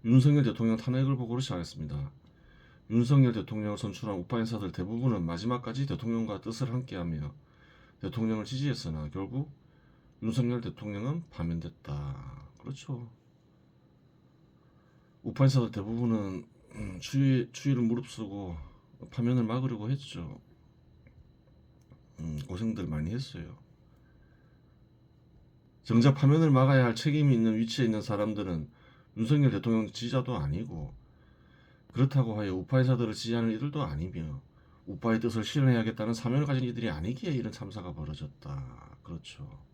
윤석열 대통령 탄핵을 보고를 시작했습니다. 윤석열 대통령을 선출한 우파 인사들 대부분은 마지막까지 대통령과 뜻을 함께하며 대통령을 지지했으나 결국 윤석열 대통령은 파면됐다. 그렇죠. 우파 인사들 대부분은 추위를 무릅쓰고 파면을 막으려고 했죠. 고생들 많이 했어요. 정작 파면을 막아야 할 책임이 있는 위치에 있는 사람들은 윤석열 대통령 지지자도 아니고, 그렇다고 하여 우파 인사들을 지지하는 이들도 아니며 우파의 뜻을 실현해야겠다는 사명을 가진 이들이 아니기에 이런 참사가 벌어졌다. 그렇죠.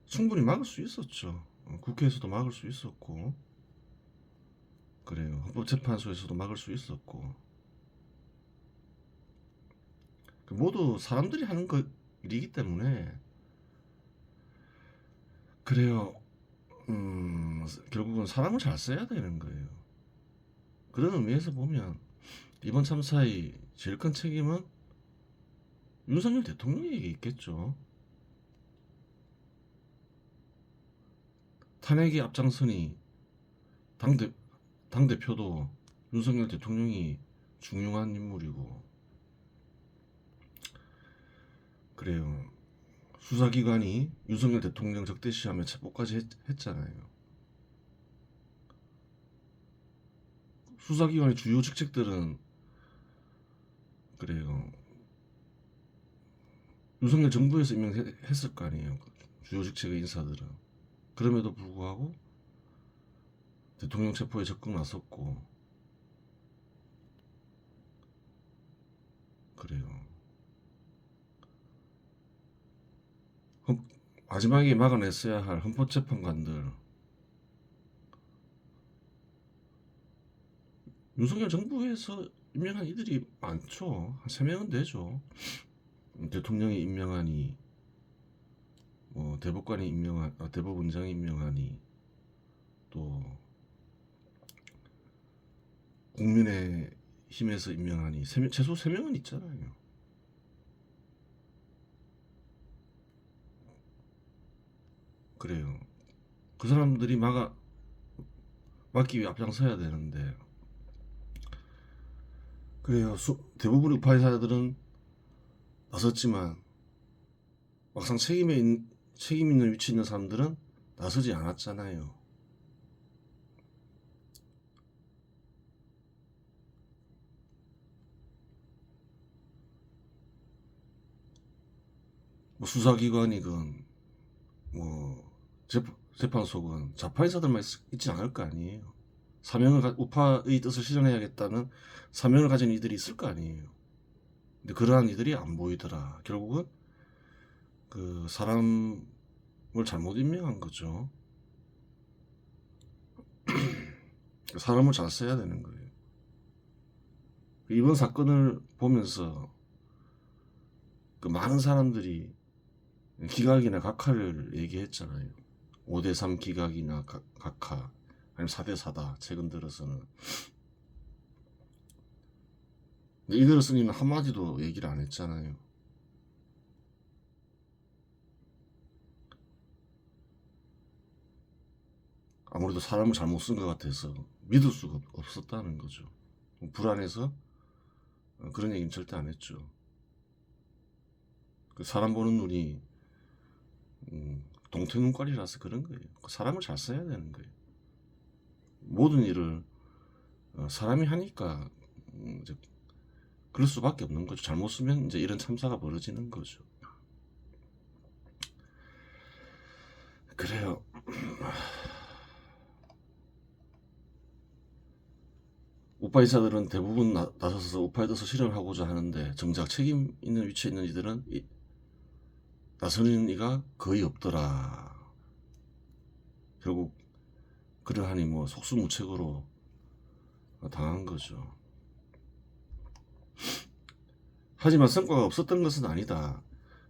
충분히 막을 수 있었죠. 국회에서도 막을 수 있었고, 그래요. 헌법재판소에서도 막을 수 있었고, 모두 사람들이 하는 일이기 때문에, 그래요. 결국은 사람을 잘 써야 되는 거예요. 그런 의미에서 보면 이번 참사의 제일 큰 책임은 윤석열 대통령에게 있겠죠. 탄핵에 앞장서니 당대표도 윤석열 대통령이 중요한 인물이고, 그래요. 수사기관이 윤석열 대통령 적대시하며 체포까지 했잖아요. 수사기관의 주요 직책들은, 그래요, 윤석열 정부에서 임명했을 거 아니에요. 주요 직책의 인사들은. 그럼에도 불구하고 대통령 체포에 적극 나섰고, 그래요. 마지막에 막아냈어야 할 헌법재판관들, 윤석열 정부에서 임명한 이들이 많죠. 한 3명은 되죠. 대통령이 임명하니, 대법관이 대법원장이 임명하니, 또 국민의 힘에서 임명하니, 최소 3명은 있잖아요. 그래요. 그 사람들이 막기 위해 앞장서야 되는데, 그래요. 대부분의 우파이사들은 나섰지만 막상 책임 있는 위치에 있는 사람들은 나서지 않았잖아요. 수사기관이건 재판소건 좌파인사들만 있지 않을 거 아니에요. 우파의 뜻을 실현해야겠다는 사명을 가진 이들이 있을 거 아니에요. 근데 그러한 이들이 안 보이더라. 결국은 그 사람을 잘못 임명한 거죠. 사람을 잘 써야 되는 거예요. 이번 사건을 보면서 그 많은 사람들이 기각이나 각하를 얘기했잖아요. 5대3 기각이나 각하, 아니면 4대4다 최근 들어서는. 근데 이 들었으니 한마디도 얘기를 안 했잖아요. 아무래도 사람을 잘못 쓴 것 같아서 믿을 수가 없었다는 거죠. 불안해서 그런 얘기는 절대 안 했죠. 그 사람 보는 눈이 동태 눈깔이라서 그런 거예요. 사람을 잘 써야 되는 거예요. 모든 일을 사람이 하니까 이제 그럴 수밖에 없는 거죠. 잘못 쓰면 이제 이런 참사가 벌어지는 거죠. 그래요. 우파 인사들은 대부분 나서서 우파의 뜻을 실현하고자 하는데, 정작 책임 있는 위치에 있는 이들은 나서는 이가 거의 없더라. 결국 그러하니 속수무책으로 당한 거죠. 하지만 성과가 없었던 것은 아니다.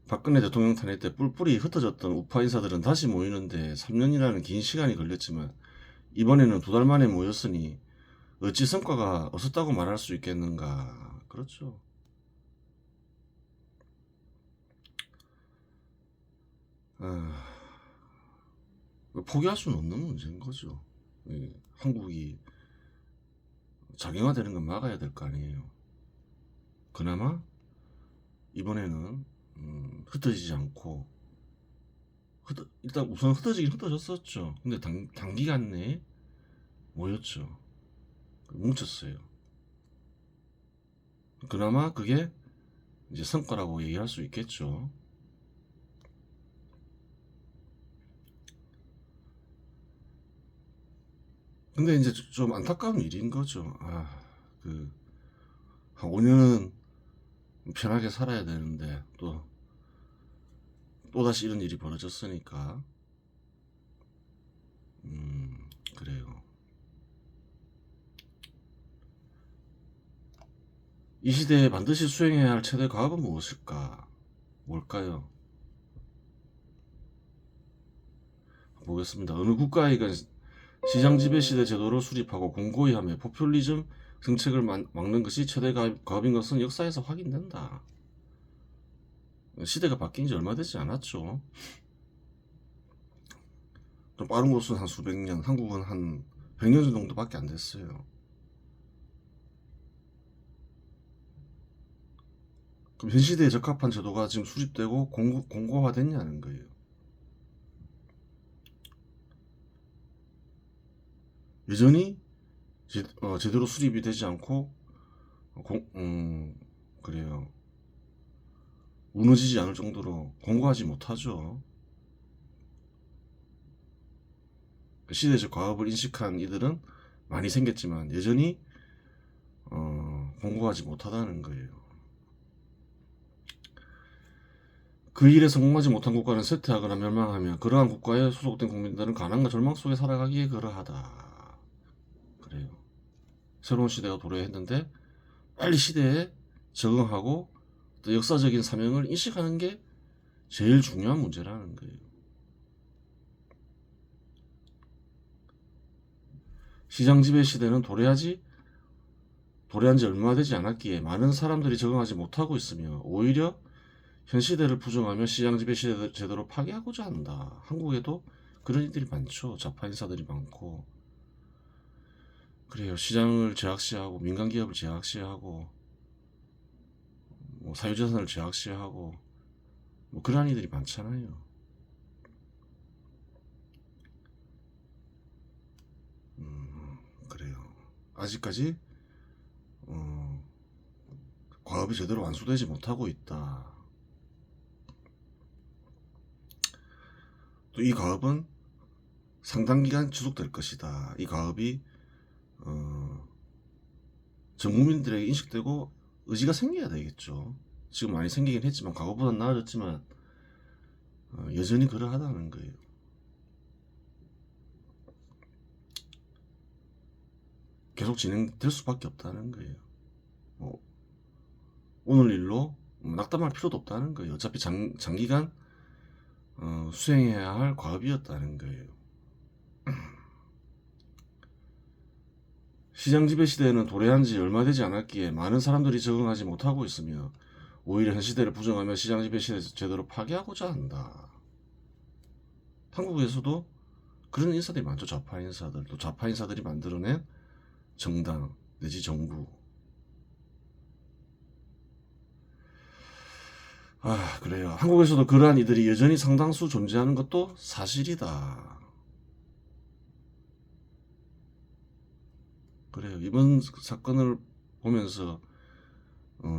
박근혜 대통령 탄핵 때 뿔뿔이 흩어졌던 우파 인사들은 다시 모이는데 3년이라는 긴 시간이 걸렸지만 이번에는 2달 만에 모였으니 어찌 성과가 없었다고 말할 수 있겠는가. 그렇죠. 포기할 수는 없는 문제인 거죠. 예, 한국이 자경화되는 건 막아야 될 거 아니에요. 그나마 이번에는 흩어지지 않고 일단 우선 흩어지긴 흩어졌었죠. 근데 단기간 내에 모였죠. 뭉쳤어요. 그나마 그게 이제 성과라고 얘기할 수 있겠죠. 근데 이제 좀 안타까운 일인 거죠. 한 5년은 편하게 살아야 되는데 또다시 이런 일이 벌어졌으니까 그래요. 이 시대에 반드시 수행해야 할 최대 과업은 무엇일까? 뭘까요? 보겠습니다. 어느 국가이건 시장 지배 시대 제도를 수립하고 공고히 하며 포퓰리즘 정책을 막는 것이 최대 과업인 것은 역사에서 확인된다. 시대가 바뀐 지 얼마 되지 않았죠. 좀 빠른 곳은 한 수백 년, 한국은 한 100년 정도밖에 안 됐어요. 그럼 현 시대에 적합한 제도가 지금 수립되고 공고화됐냐는 거예요. 여전히 제대로 수립이 되지 않고 그래요. 무너지지 않을 정도로 공고하지 못하죠. 시대적 과업을 인식한 이들은 많이 생겼지만 여전히 공고하지 못하다는 거예요. 그 일에 성공하지 못한 국가는 쇠퇴하거나 멸망하며 그러한 국가에 소속된 국민들은 가난과 절망 속에 살아가기에 그러하다. 그래요. 새로운 시대가 도래했는데 빨리 시대에 적응하고 또 역사적인 사명을 인식하는 게 제일 중요한 문제라는 거예요. 시장 지배 시대는 도래한 지 얼마 되지 않았기에 많은 사람들이 적응하지 못하고 있으며 오히려 현 시대를 부정하며 시장 지배 시대 제도로 파괴하고자 한다. 한국에도 그런 이들이 많죠. 좌파 인사들이 많고 그래요. 시장을 제약시하고 민간 기업을 제약시하고 사유재산을 제약시하고 그런 이들이 많잖아요. 그래요. 아직까지 과업이 제대로 완수되지 못하고 있다. 또 이 과업은 상당 기간 지속될 것이다. 이 과업이 전 국민들에게 인식되고 의지가 생겨야 되겠죠. 지금 많이 생기긴 했지만 과거보다는 나아졌지만 여전히 그러하다는 거예요. 계속 진행될 수밖에 없다는 거예요. 오늘 일로 낙담할 필요도 없다는 거예요. 어차피 장기간 수행해야 할 과업이었다는 거예요. 시장 지배 시대에는 도래한 지 얼마 되지 않았기에 많은 사람들이 적응하지 못하고 있으며 오히려 현 시대를 부정하며 시장 지배 시대 제대로 파괴하고자 한다. 한국에서도 그런 인사들이 많죠. 좌파 인사들. 또 좌파 인사들이 만들어낸 정당 내지 정부. 그래요. 한국에서도 그러한 이들이 여전히 상당수 존재하는 것도 사실이다. 그래요. 이번 사건을 보면서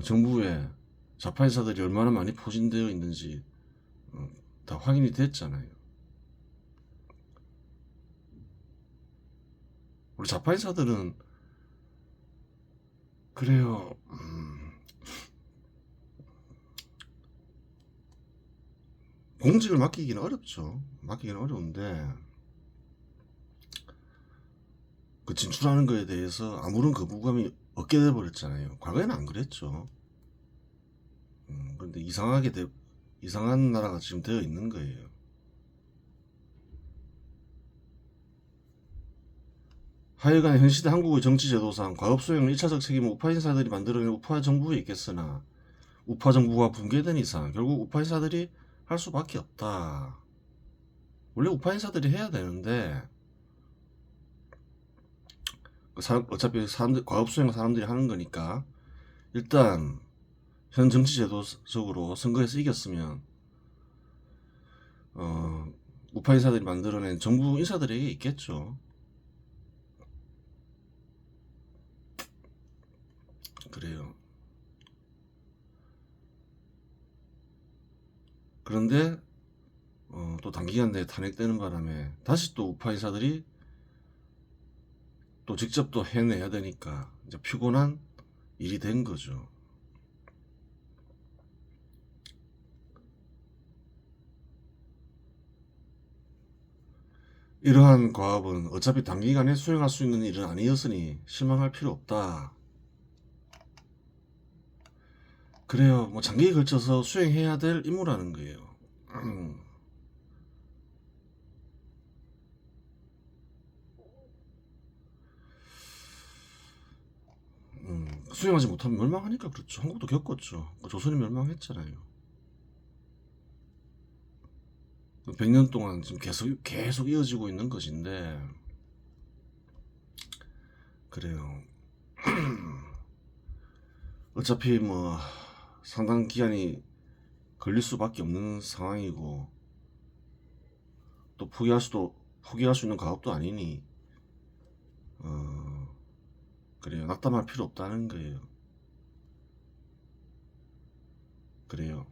정부에 좌파 인사들이 얼마나 많이 포진되어 있는지 다 확인이 됐잖아요. 우리 좌파 인사들은 그래요. 공직을 맡기기는 어렵죠. 맡기기는 어려운데 그 진출하는 거에 대해서 아무런 거부감이 없게 돼버렸잖아요. 과거에는 안 그랬죠. 그런데 이상한 나라가 지금 되어 있는 거예요. 하여간 현 시대 한국의 정치 제도상 과업 수행을 1차적 책임은 우파 인사들이 만들어낸 우파 정부에 있겠으나 우파 정부가 붕괴된 이상 결국 우파 인사들이 할 수밖에 없다. 원래 우파 인사들이 해야 되는데 어차피 사람들 과업 수행 사람들이 하는 거니까 일단 현 정치 제도적으로 선거에서 이겼으면 우파 인사들이 만들어낸 정부 인사들에게 있겠죠. 그래요. 그런데 또 단기간 내에 탄핵되는 바람에 다시 또 우파 인사들이 또 직접 또 해내야 되니까 이제 피곤한 일이 된 거죠. 이러한 과업은 어차피 단기간에 수행할 수 있는 일은 아니었으니 실망할 필요 없다. 그래요. 뭐 장기에 걸쳐서 수행해야 될 임무라는 거예요. 수행하지 못하면 멸망하니까 그렇죠. 한국도 겪었죠. 조선이 멸망했잖아요. 100년 동안 지금 계속 이어지고 있는 것인데 그래요. 어차피 뭐 상당 기간이 걸릴 수밖에 없는 상황이고 또 포기할 수 있는 가업도 아니니 그래요. 낙담할 필요 없다는 거예요. 그래요.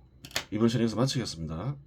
이번 시간 여기서 마치겠습니다.